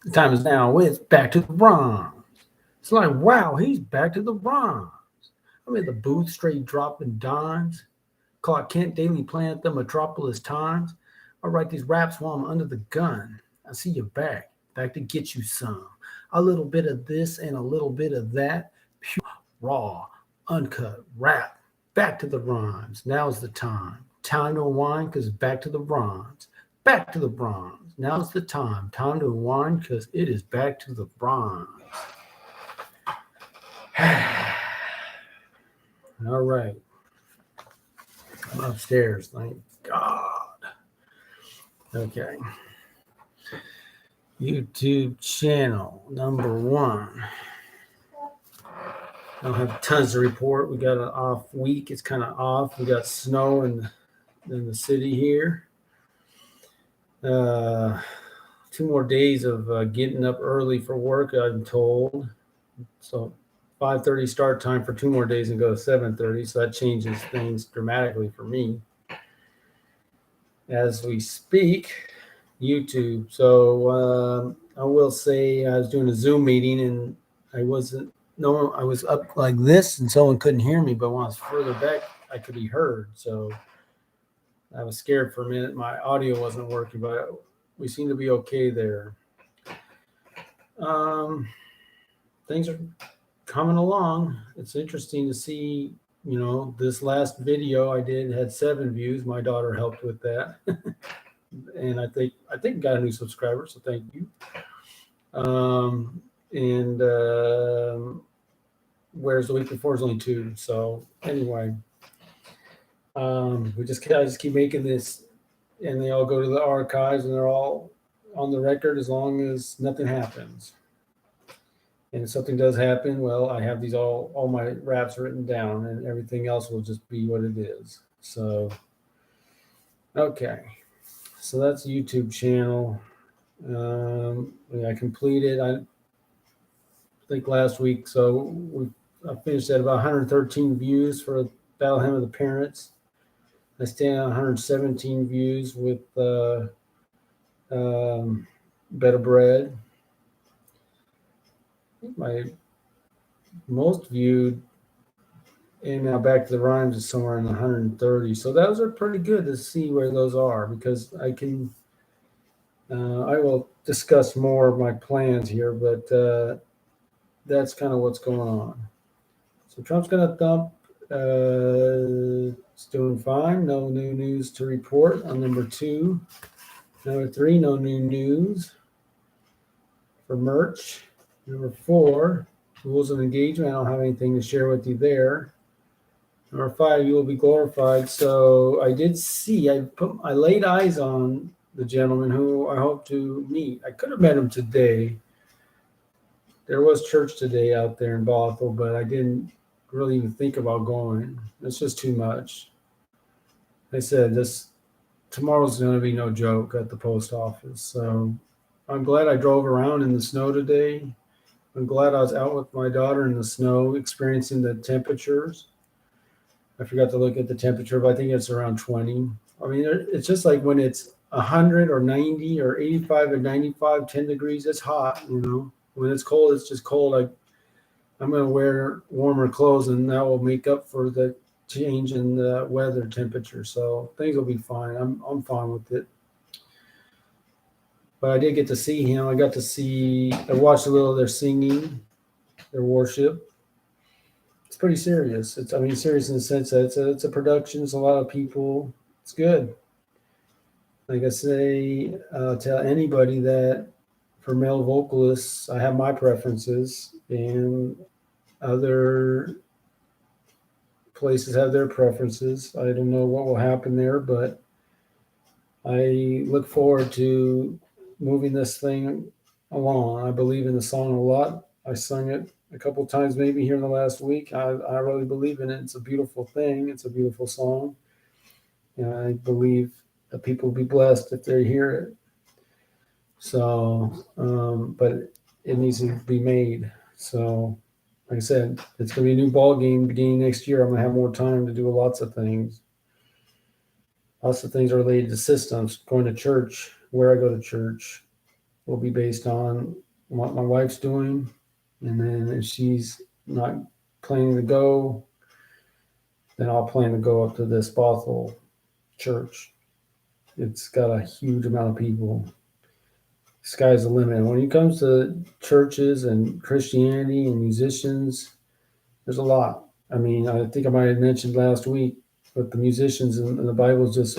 The time is now. It's back to the rhymes. It's like, wow, he's back to the rhymes. I'm in the booth, straight dropping dimes. Clark Kent daily playing at the Metropolis Times. I write these raps while I'm under the gun. I see you back to get you some. A little bit of this and a little bit of that. Pure, raw, uncut rap. Back to the rhymes. Now's the time. Time to unwind because back to the rhymes. Back to the rhymes. Now's the time. Time to unwind because it is back to the rhymes. All right. I'm upstairs. Thank God. Okay. YouTube channel number 1. I don't have tons to report. We got an off week. It's kind of off. We got snow in the city here. 2 more days of getting up early for work, I'm told. So 5:30 start time for 2 more days and go to 7:30. So that changes things dramatically for me as we speak. YouTube. So I will say I was doing a Zoom meeting and I was up like this and someone couldn't hear me, but when I was further back, I could be heard. So I was scared for a minute. My audio wasn't working, but we seem to be okay there. Things are coming along. It's interesting to see, this last video I did had 7 views. My daughter helped with that. And I think got a new subscriber, so thank you. Whereas the week before is only 2. So anyway, I just keep making this, and they all go to the archives, and they're all on the record as long as nothing happens. And if something does happen, well, I have these all my raps written down, and everything else will just be what it is. So, okay. So that's a YouTube channel. I completed, I think last week. So I finished at about 113 views for Battle Hymn of the Parents. I stand on 117 views with Bed of Bread. I think my most viewed and now Back to the Rhymes is somewhere in the 130. So those are pretty good to see where those are, because I will discuss more of my plans here, but that's kind of what's going on. So Trump's going to thump. It's doing fine. No new news to report on number 2. Number 3, no new news for merch. Number 4, rules of engagement. I don't have anything to share with you there. Number 5, you will be glorified. So I did see, I laid eyes on the gentleman who I hope to meet. I could have met him today. There was church today out there in Bothell, but I didn't really even think about going. It's just too much. I said tomorrow's going to be no joke at the post office. So I'm glad I drove around in the snow today. I'm glad I was out with my daughter in the snow, experiencing the temperatures. I forgot to look at the temperature, but I think it's around 20. I mean, it's just like when it's 100 or 90 or 85 or 95, 10 degrees, it's hot, When it's cold, it's just cold. I'm going to wear warmer clothes, and that will make up for the change in the weather temperature. So things will be fine. I'm fine with it. But I did get to see him. I watched a little of their singing, their worship. It's pretty serious. Serious in the sense that it's a production. It's a lot of people. It's good. Like I say, tell anybody that for male vocalists, I have my preferences, and other places have their preferences. I don't know what will happen there, but I look forward to moving this thing along. I believe in the song a lot. I sung it a couple of times maybe here in the last week. I really believe in it. It's a beautiful thing. It's a beautiful song. And I believe that people will be blessed if they hear it. So, but it needs to be made. So, like I said, it's going to be a new ball game beginning next year. I'm going to have more time to do lots of things. Lots of things are related to systems, going to church, where I go to church, will be based on what my wife's doing. And then if she's not planning to go, then I'll plan to go up to this Bothell church. It's got a huge amount of people. Sky's the limit. When it comes to churches and Christianity and musicians, there's a lot. I mean, I think I might have mentioned last week, but the musicians in the Bible just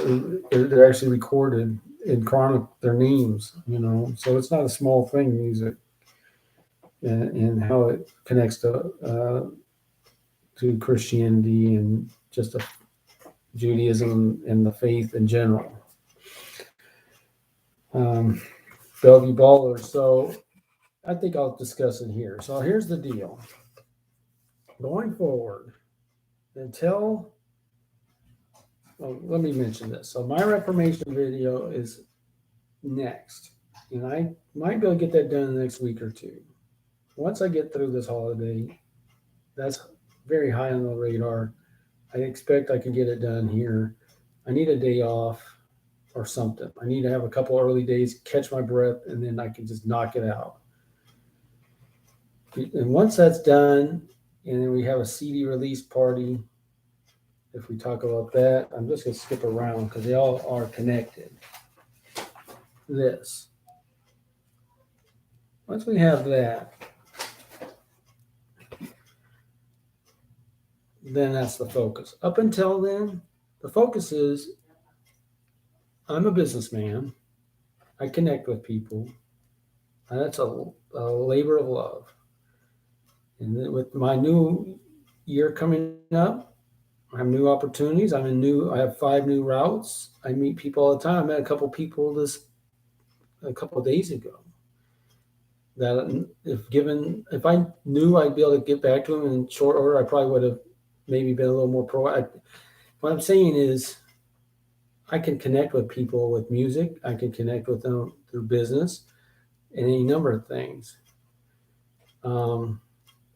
they're actually recorded in chronic their names. So it's not a small thing, music, and how it connects to Christianity and just Judaism and the faith in general. Bellevue Ballers. So I think I'll discuss it here. So here's the deal. Going forward, let me mention this. So my Reformation video is next, and I might be able to get that done in the next week or two. Once I get through this holiday, that's very high on the radar. I expect I can get it done here. I need a day off or something. I need to have a couple early days, catch my breath, and then I can just knock it out. And once that's done, and then we have a CD release party, if we talk about that, I'm just going to skip around because they all are connected. Once we have that, then that's the focus. Up until then, the focus is I'm a businessman. I connect with people. And that's a labor of love. And then with my new year coming up, I have new opportunities. I have 5 new routes. I meet people all the time. I met a couple people a couple of days ago that if I knew I'd be able to get back to them in short order, I probably would have maybe been a little more proactive. What I'm saying is I can connect with people with music. I can connect with them through business and any number of things.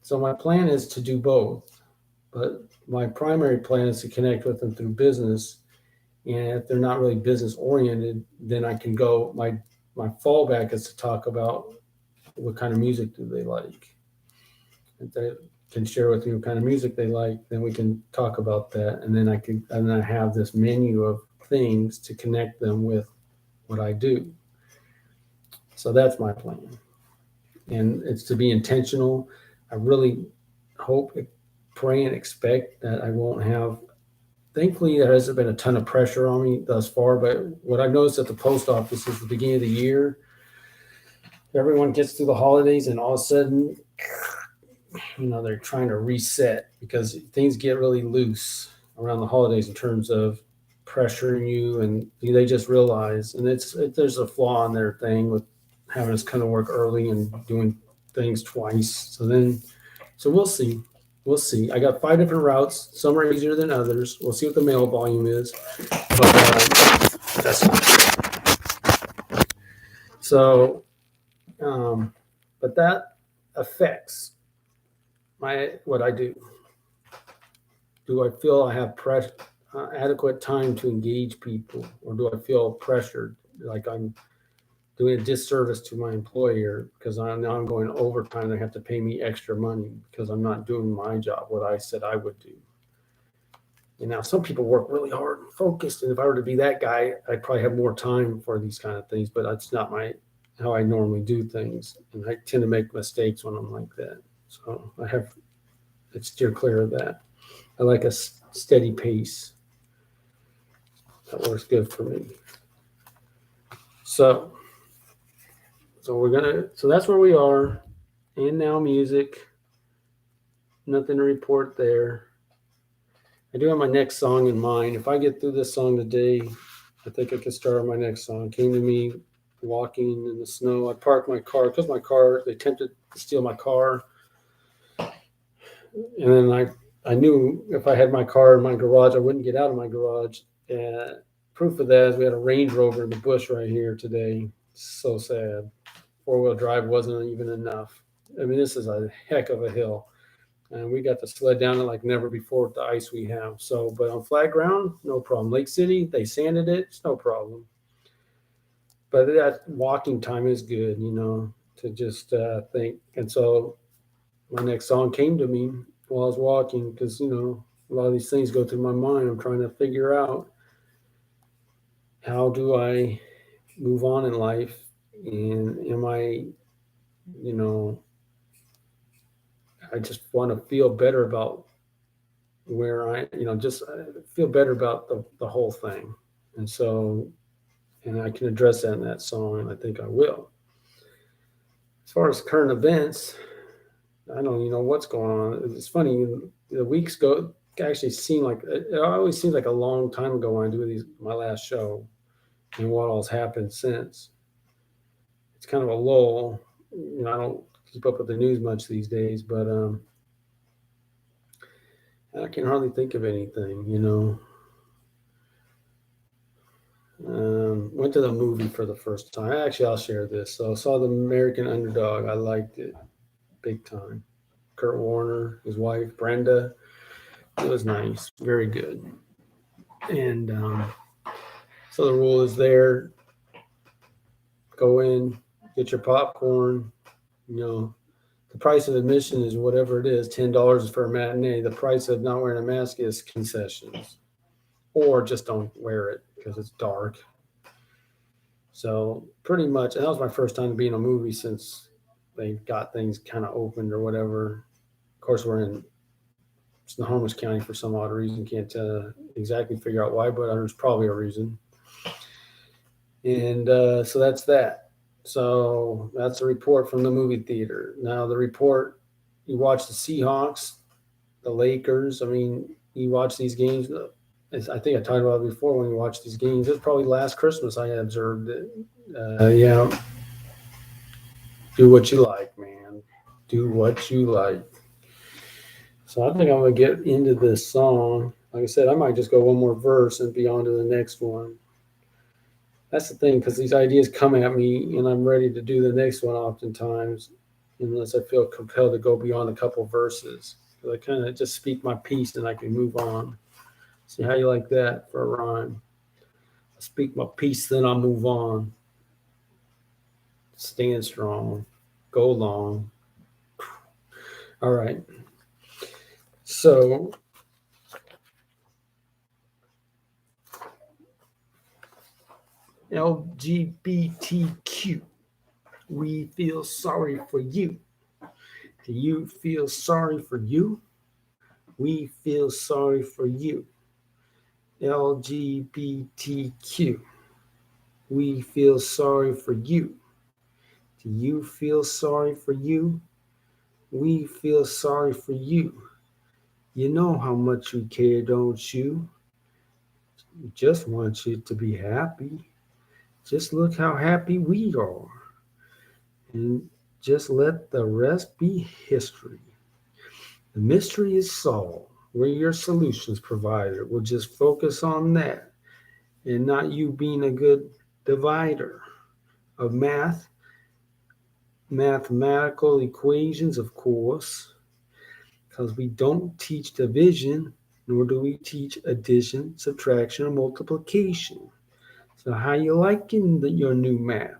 So my plan is to do both, but my primary plan is to connect with them through business. And if they're not really business oriented, then I can go, my fallback is to talk about what kind of music do they like. If they can share with me what kind of music they like, then we can talk about that. And then I have this menu of things to connect them with what I do. So that's my plan. And it's to be intentional. I really hope, pray, and expect that I won't have. Thankfully, there hasn't been a ton of pressure on me thus far, but what I've noticed at the post office is the beginning of the year, everyone gets through the holidays and all of a sudden, they're trying to reset because things get really loose around the holidays in terms of pressuring you, and they just realize, and there's a flaw in their thing with having us come to work early and doing things twice. So we'll see. I got 5 different routes. Some are easier than others. We'll see what the mail volume is. But that's so. But that affects what I do. Do I feel I have adequate time to engage people, or do I feel pressured, like I'm doing a disservice to my employer because I'm going overtime? They have to pay me extra money because I'm not doing my job, what I said I would do. And now some people work really hard and focused, and if I were to be that guy, I'd probably have more time for these kind of things, but that's not how I normally do things. And I tend to make mistakes when I'm like that. So I steer clear of that. I like a steady pace. That works good for me. So that's where we are. And now music. Nothing to report there. I do have my next song in mind. If I get through this song today, I think I can start on my next song. It came to me walking in the snow. I parked my car because they attempted to steal my car. And then I knew if I had my car in my garage, I wouldn't get out of my garage. And proof of that is we had a Range Rover in the bush right here today. So sad. 4-wheel drive wasn't even enough. I mean, this is a heck of a hill. And we got to sled down it like never before with the ice we have. But on flat ground, no problem. Lake City, they sanded it. It's no problem. but that walking time is good, to just think. And so my next song came to me while I was walking because, a lot of these things go through my mind. I'm trying to figure out, how do I move on in life? And am I, you know, I just want to feel better about where just feel better about the whole thing. And so, and I can address that in that song, and I think I will. As far as current events, I don't even know what's going on. It's funny, the weeks go actually seem like it always seems like a long time ago when I do my last show, and what all's happened since. It's kind of a lull. I don't keep up with the news much these days, but I can hardly think of anything. Went to the movie for the first time. Actually, I'll share this. So I saw The American Underdog. I liked it big time. Kurt Warner, his wife Brenda. It was nice, very good. And so the rule is there: go in, get your popcorn. The price of admission is whatever it is, $10 for a matinee. The price of not wearing a mask is concessions, or just don't wear it because it's dark. So pretty much, and that was my first time to be in a movie since they got things kind of opened or whatever. Of course, we're in Snohomish County for some odd reason. Can't exactly figure out why, but there's probably a reason. And so that's that. So that's a report from the movie theater. Now the report, you watch the Seahawks, the Lakers. I mean, you watch these games. I think I talked about it before when you watch these games. It was probably last Christmas I observed it. Do what you like, man. Do what you like. So I think I'm going to get into this song. Like I said, I might just go one more verse and be on to the next one. That's the thing, because these ideas come at me and I'm ready to do the next one oftentimes, unless I feel compelled to go beyond a couple verses. I kind of just speak my piece and I can move on. See how you like that for a rhyme. I speak my piece, then I'll move on. Stand strong. Go long. All right. So LGBTQ, we feel sorry for you. Do you feel sorry for you? We feel sorry for you. LGBTQ, we feel sorry for you. Do you feel sorry for you? We feel sorry for you. You know how much we care, don't you? We just want you to be happy. Just look how happy we are. And just let the rest be history. The mystery is solved. We're your solutions provider. We'll just focus on that and not you being a good divider of mathematical equations, of course, because we don't teach division, nor do we teach addition, subtraction, or multiplication. So how you liking your new math?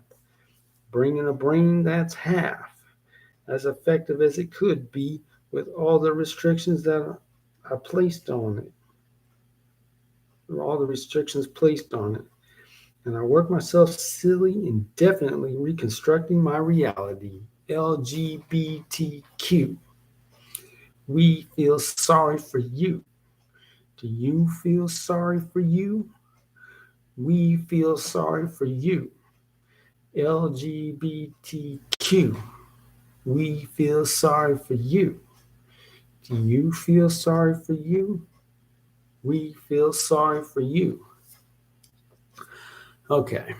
Bringing a brain that's half as effective as it could be with all the restrictions that are placed on it. All the restrictions placed on it. And I work myself silly indefinitely reconstructing my reality. LGBTQ. We feel sorry for you. Do you feel sorry for you? We feel sorry for you. LGBTQ. We feel sorry for you. Do you feel sorry for you? We feel sorry for you. Okay.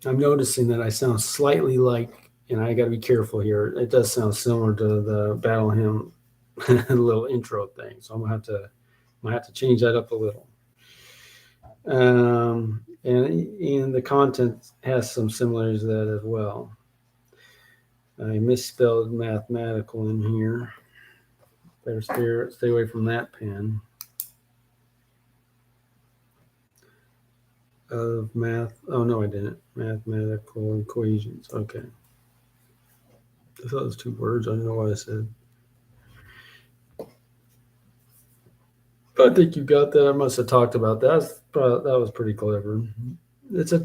I'm noticing that I sound slightly like, and I got to be careful here. It does sound similar to the Battle Hymn little intro thing, so might have to change that up a little. And the content has some similarities to that as well. I misspelled mathematical in here. Better stay away from that pen. of math. Oh, no, I didn't. Mathematical equations. Okay. I thought it was 2 words. I don't know what I said. But I think you got that. I must have talked about that. That was pretty clever. It's a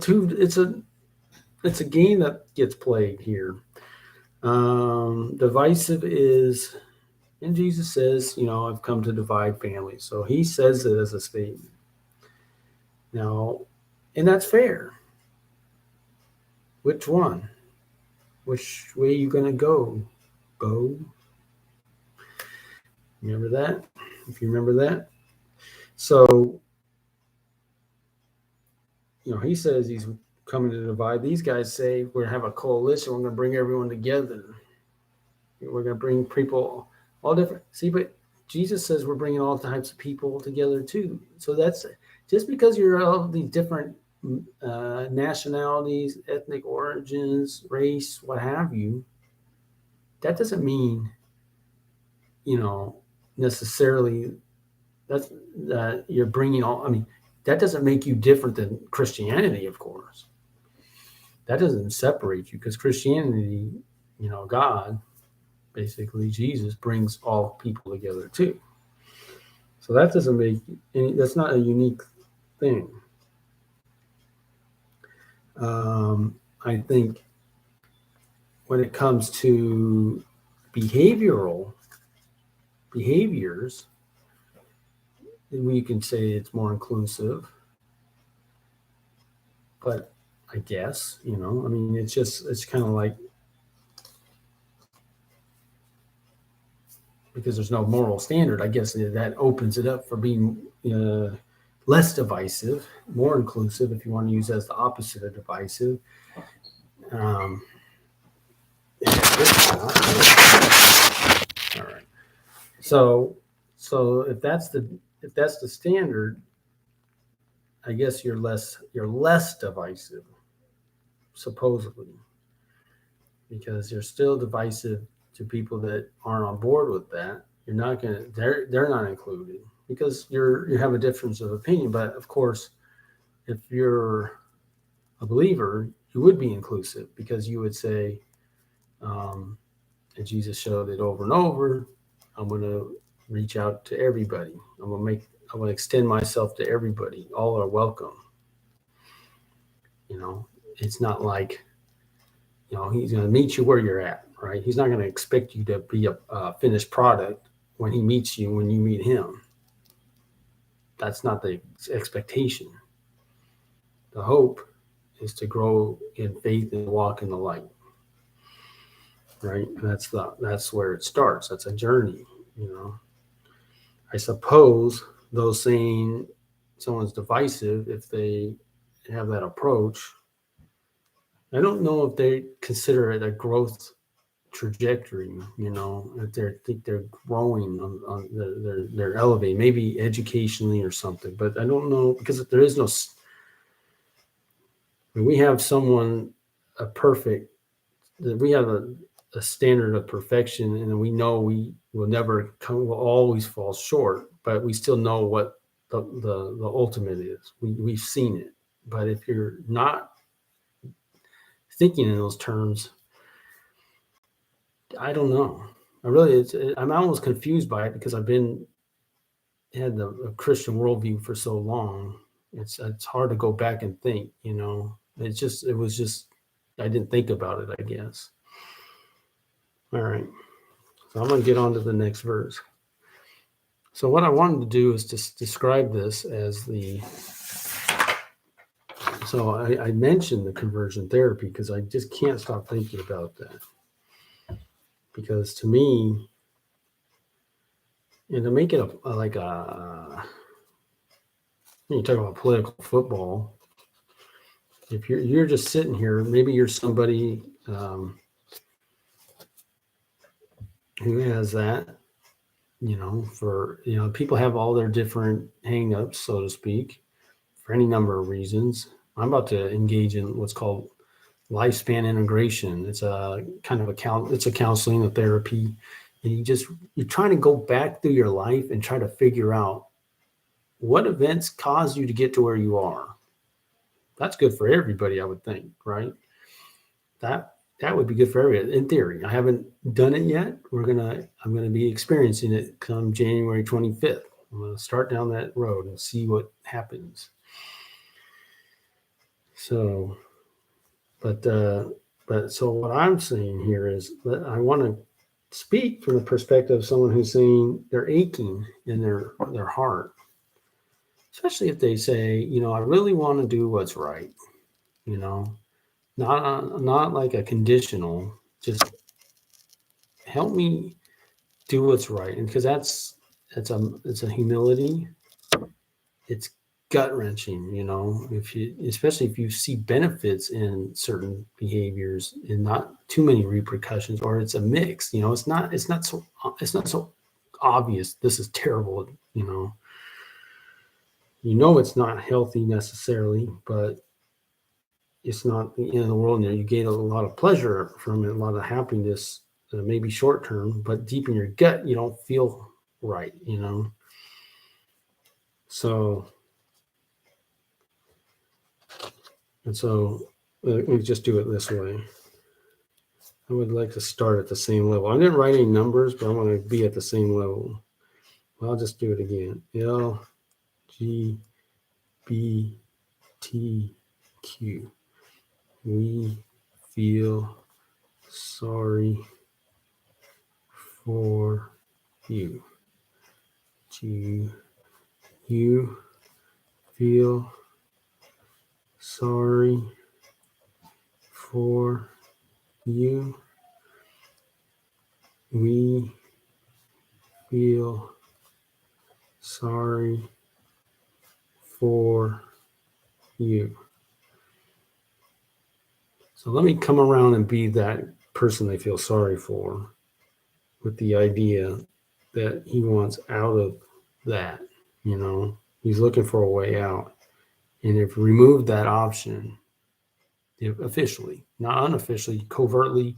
game that gets played here. Divisive is, and Jesus says, I've come to divide families. So he says it as a statement. Now, and that's fair. Which one? Which way are you going to go? Go. Remember that? If you remember that. So, he says he's coming to divide. These guys say we're going to have a coalition. We're going to bring everyone together. We're going to bring people all different. See, but Jesus says we're bringing all types of people together too. So that's just because you're all these different nationalities, ethnic origins, race, what have you, that doesn't mean, necessarily that you're bringing all, that doesn't make you different than Christianity, of course. That doesn't separate you, because Christianity, God, basically Jesus, brings all people together too. So that doesn't make any, that's not a unique thing. I think when it comes to behaviors, we can say it's more inclusive. But I guess, it's kind of like, because there's no moral standard, I guess that opens it up for being less divisive, more inclusive, if you want to use as the opposite of divisive. All right. So if that's the standard, I guess you're less divisive, supposedly, because you're still divisive to people that aren't on board with that. You're not gonna, they're not included because you have a difference of opinion. But of course, if you're a believer, you would be inclusive, because you would say, and Jesus showed it over and over, I'm going to reach out to everybody. I'm going to extend myself to everybody. All are welcome. It's not like, he's going to meet you where you're at, right? He's not going to expect you to be a finished product when he meets you, when you meet him. That's not the expectation. The hope is to grow in faith and walk in the light, right? That's where it starts. That's a journey, I suppose those saying someone's divisive, if they have that approach, I don't know if they consider it a growth trajectory, if they think they're growing they're elevating, maybe educationally or something, but I don't know, because there is no, we have someone, we have a standard of perfection, and we know we will never come, will always fall short, but we still know what the ultimate is. We've seen it. But if you're not thinking in those terms, I don't know. I'm almost confused by it, because I've had the Christian worldview for so long. It's hard to go back and think, it was just, I didn't think about it, I guess. All right. So I'm going to get on to the next verse. So what I wanted to do is just describe this as so I mentioned the conversion therapy because I just can't stop thinking about that. Because to me, and to make it when you talk about political football, if you're just sitting here, maybe you're somebody who has that, people have all their different hang-ups, so to speak, for any number of reasons. I'm about to engage in what's called lifespan integration. It's a kind of it's a counseling, a therapy. And you're trying to go back through your life and try to figure out what events caused you to get to where you are. That's good for everybody, I would think, right? That would be good for everybody in theory. I haven't done it yet. I'm gonna be experiencing it come January 25th. I'm gonna start down that road and see what happens. So, but so what I'm saying here is that I want to speak from the perspective of someone who's saying they're aching in their heart, especially if they say, I really want to do what's right, not like a conditional, just help me do what's right. And because it's a humility, it's gut wrenching, especially if you see benefits in certain behaviors and not too many repercussions, or it's a mix, it's not so obvious this is terrible, it's not healthy necessarily, but it's not the end of the world. You gain a lot of pleasure from it, a lot of happiness, maybe short term, but deep in your gut, you don't feel right, So, we just do it this way. I would like to start at the same level. I didn't write any numbers, but I want to be at the same level. Well, I'll just do it again. L, G, B, T, Q. We feel sorry for you. G, you feel sorry for you. We feel sorry for you. So let me come around and be that person they feel sorry for, with the idea that he wants out of that, he's looking for a way out. And if we remove that option, officially, not unofficially, covertly,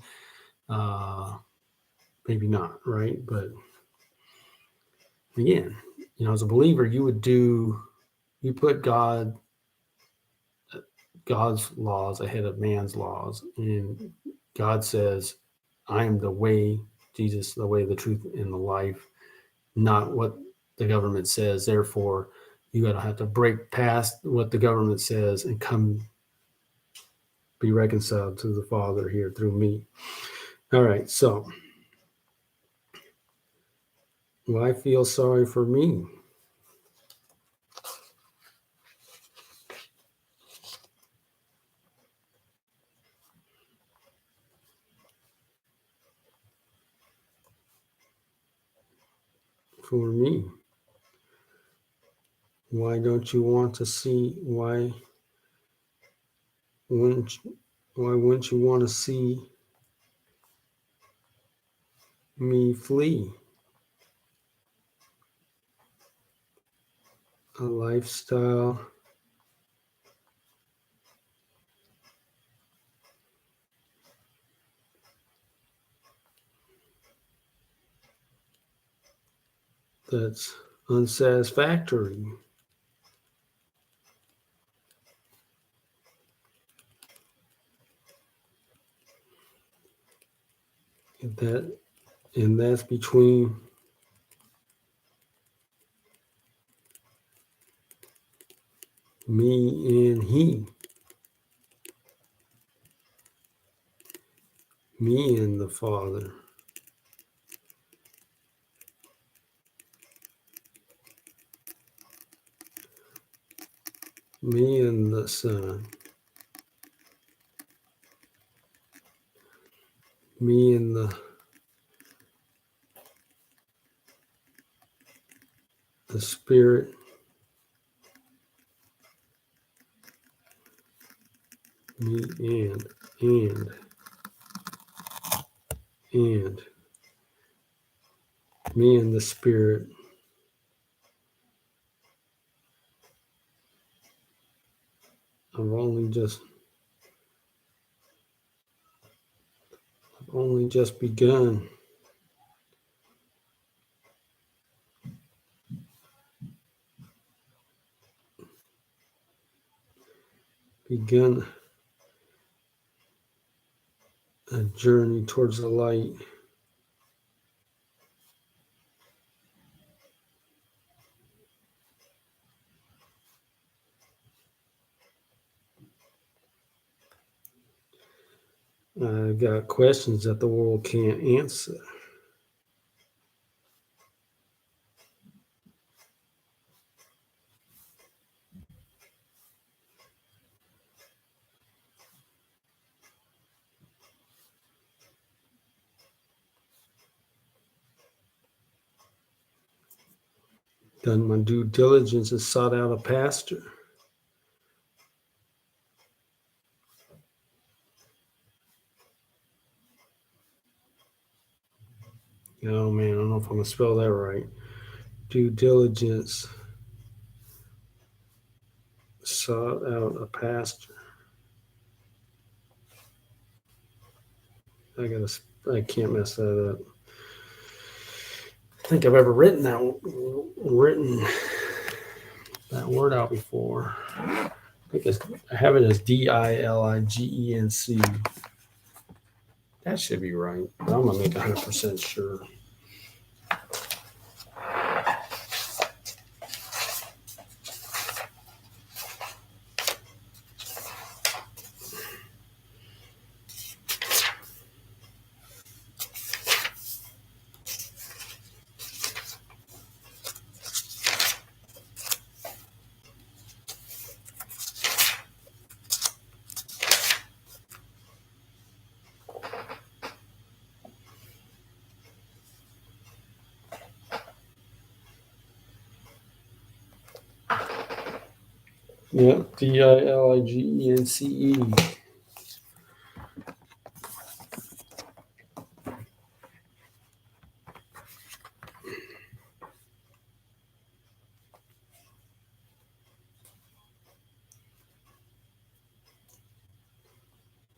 maybe not, right? But again, as a believer, you put God's laws ahead of man's laws. And God says, I am the way, Jesus, the way, the truth, and the life, not what the government says. Therefore, you got to have to break past what the government says and come be reconciled to the Father here through me. All right, so why feel sorry for me? For me. Why don't you want to see? Why wouldn't you want to see me flee? A lifestyle that's unsatisfactory. And that's between me and he. Me and the Father. Me and the Son. Me and the Spirit. Me and me and the Spirit. I've only just begun. begun a journey towards the light. I've got questions that the world can't answer. Done my due diligence and sought out a pastor. Oh man, I don't know if I'm going to spell that right. Due diligence, sought out a pastor. I can't mess that up. I think I've ever written that word out before. I have it as Diligenc. That should be right. But I'm gonna make 100% sure. Yep, Diligence.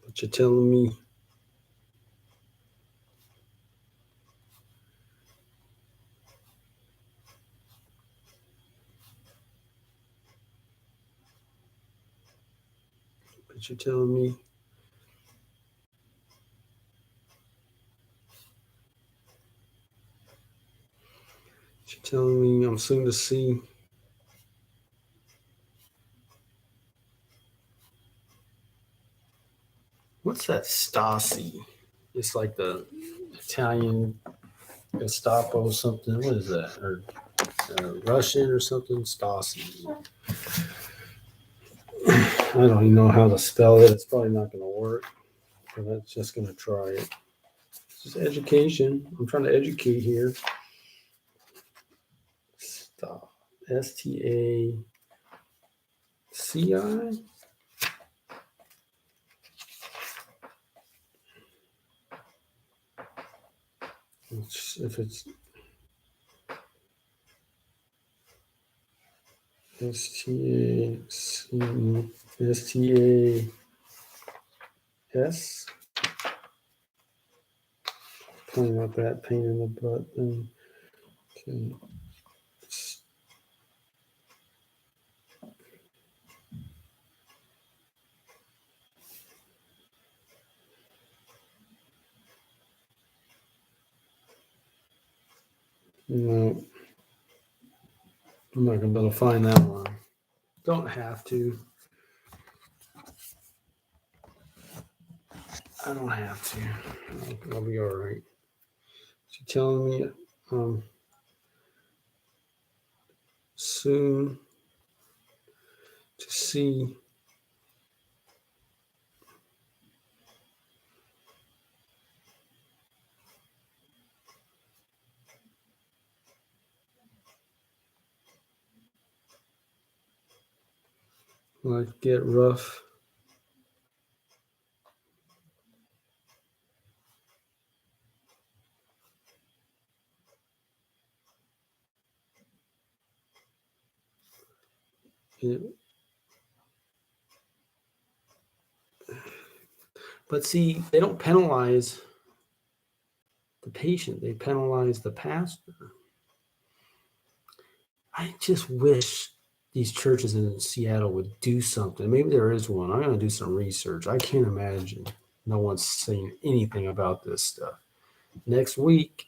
What you're telling me? What you're telling me? What you're telling me I'm soon to see? What's that Stasi? It's like the Italian Gestapo something. What is that? Or Russian or something? Stasi. I don't even know how to spell it. It's probably not going to work. But I'm just going to try it. It's just education. I'm trying to educate here. Stop. Staci. If it's STAS. Playing out that pain in the butt then. Okay. No, I'm not gonna be able to find that one. Don't have to. I don't have to. I'll be all right. She's telling me soon to see life get rough. But see, they don't penalize the patient, they penalize the pastor. I just wish, these churches in Seattle would do something. Maybe there is one. I'm going to do some research. I can't imagine no one's saying anything about this stuff. Next week,